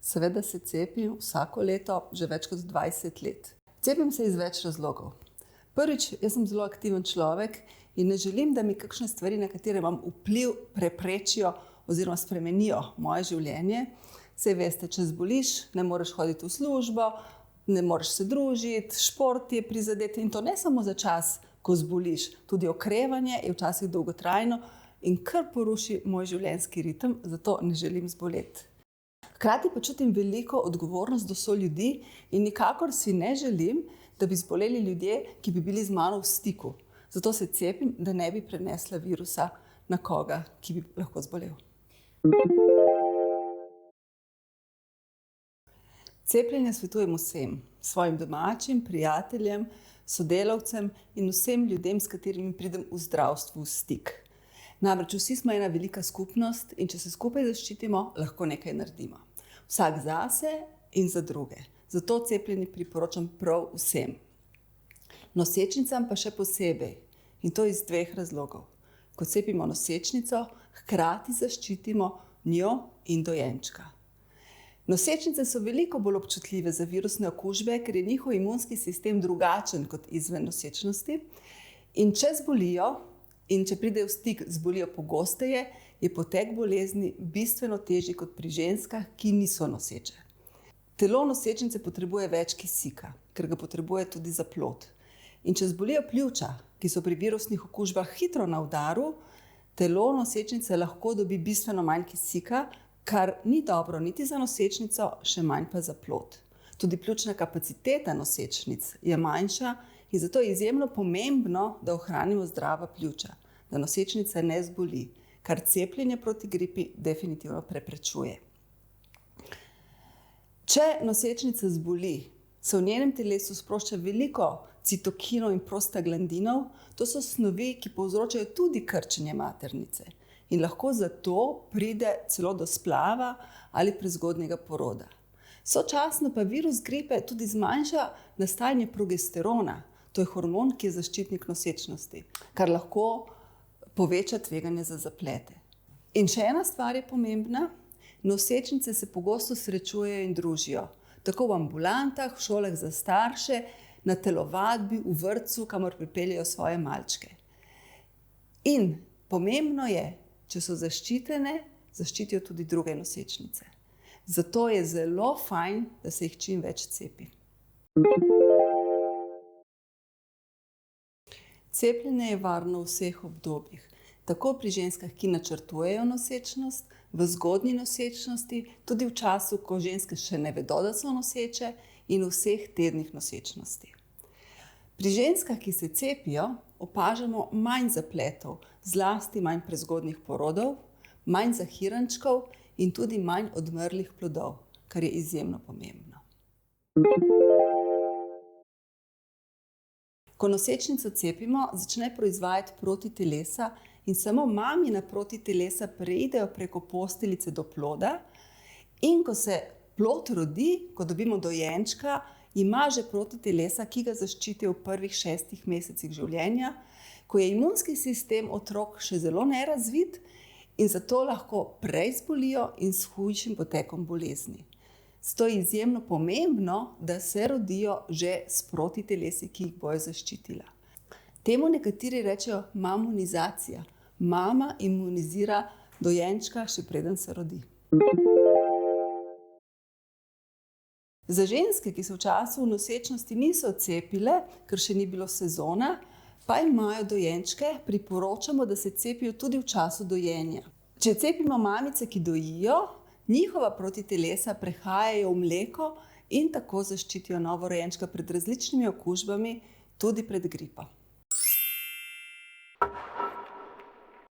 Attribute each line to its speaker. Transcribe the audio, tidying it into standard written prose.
Speaker 1: Seveda se cepim vsako leto že več kot 20 let. Cepim se iz več razlogov. Prvič, jaz sem zelo aktiven človek in ne želim, da mi kakšne stvari, na katere imam vpliv, preprečijo oziroma spremenijo moje življenje. Saj veste, če zboliš, ne moreš hoditi v službo, ne moreš se družiti, šport je prizadet in to ne samo za čas, ko zboliš. Tudi okrevanje je včasih dolgotrajno in kar poruši moj življenjski ritem, zato ne želim zboleti. Hkrati pa čutim veliko odgovornost do soljudi in nikakor si ne želim, da bi zboleli ljudje, ki bi bili z mano v stiku. Zato se cepim, da ne bi prenesla virusa na koga, ki bi lahko zbolel. Cepljenje svetujem vsem, svojim domačim, prijateljem, sodelavcem in vsem ljudem, s katerimi pridem v zdravstvu v stik. Namreč vsi smo ena velika skupnost in če se skupaj zaščitimo, lahko nekaj naredimo. Vsak zase in za druge. Zato cepljenje priporočam prav vsem. Nosečnicam pa še posebej. In to iz dveh razlogov. Ko cepimo nosečnico, hkrati zaščitimo njo in dojenčka. Nosečnice so veliko bolj občutljive za virusne okužbe, ker je njihov imunski sistem drugačen kot izven nosečnosti. In če zbolijo, in če pridejo v stik, zbolijo pogosteje, je potek bolezni bistveno težji kot pri ženskah, ki niso noseče. Telo nosečnice potrebuje več kisika, ker ga potrebuje tudi za plod. In če zbolijo pljuča, ki so pri virusnih okužbah hitro na udaru, telo nosečnice lahko dobi bistveno manj kisika, kar ni dobro niti za nosečnico, še manj pa za plod. Tudi pljučna kapaciteta nosečnic je manjša in zato je izjemno pomembno, da ohranimo zdrava pljuča, da nosečnica ne zboli, kar cepljenje proti gripi definitivno preprečuje. Če nosečnica zboli, se v njenem telesu sprošča veliko citokinov in prostaglandinov, to so snovi, ki povzročajo tudi krčenje maternice in lahko zato pride celo do splava ali prezgodnjega poroda. Sočasno pa virus gripe tudi zmanjša nastajanje progesterona, to je hormon, ki je zaščitnik nosečnosti, kar lahko poveča tveganje za zaplete. In še ena stvar je pomembna, nosečnice se pogosto srečujejo in družijo, tako v ambulantah, v šolah za starše, na telovadbi, v vrtcu, kamor pripeljejo svoje malčke. In pomembno je, če so zaščitene, zaščitijo tudi druge nosečnice. Zato je zelo fajn, da se jih čim več cepi. Cepljenje je varno v vseh obdobjih, tako pri ženskah, ki načrtujejo nosečnost, v zgodnji nosečnosti, tudi v času, ko ženske še ne vedo, da so noseče, in v vseh tednih nosečnosti. Pri ženskah, ki se cepijo, opažamo manj zapletov, zlasti manj prezgodnjih porodov, manj zahirančkov in tudi manj odmrlih plodov, kar je izjemno pomembno. Ko nosečnico cepimo, začne proizvajati protitelesa in samo mamina protitelesa preidejo preko posteljice do ploda in ko se plod rodi, ko dobimo dojenčka, ima že protitelesa, ki ga zaščitijo v prvih 6 mesecih življenja, ko je imunski sistem otrok še zelo nerazvit in zato lahko prej zbolijo in s hujšim potekom bolezni. Zato je izjemno pomembno, da se rodijo že s protitelesi, ki jih bojo zaščitila. Temu nekateri rečejo mamunizacija. Mama imunizira dojenčka, še preden se rodi. Za ženske, ki se v času nosečnosti niso cepile, ker še ni bilo sezona, pa imajo dojenčke, priporočamo, da se cepijo tudi v času dojenja. Če cepimo mamice, ki dojijo, njihova protitelesa prehajajo v mleko in tako zaščitijo novorojenčka pred različnimi okužbami, tudi pred gripo.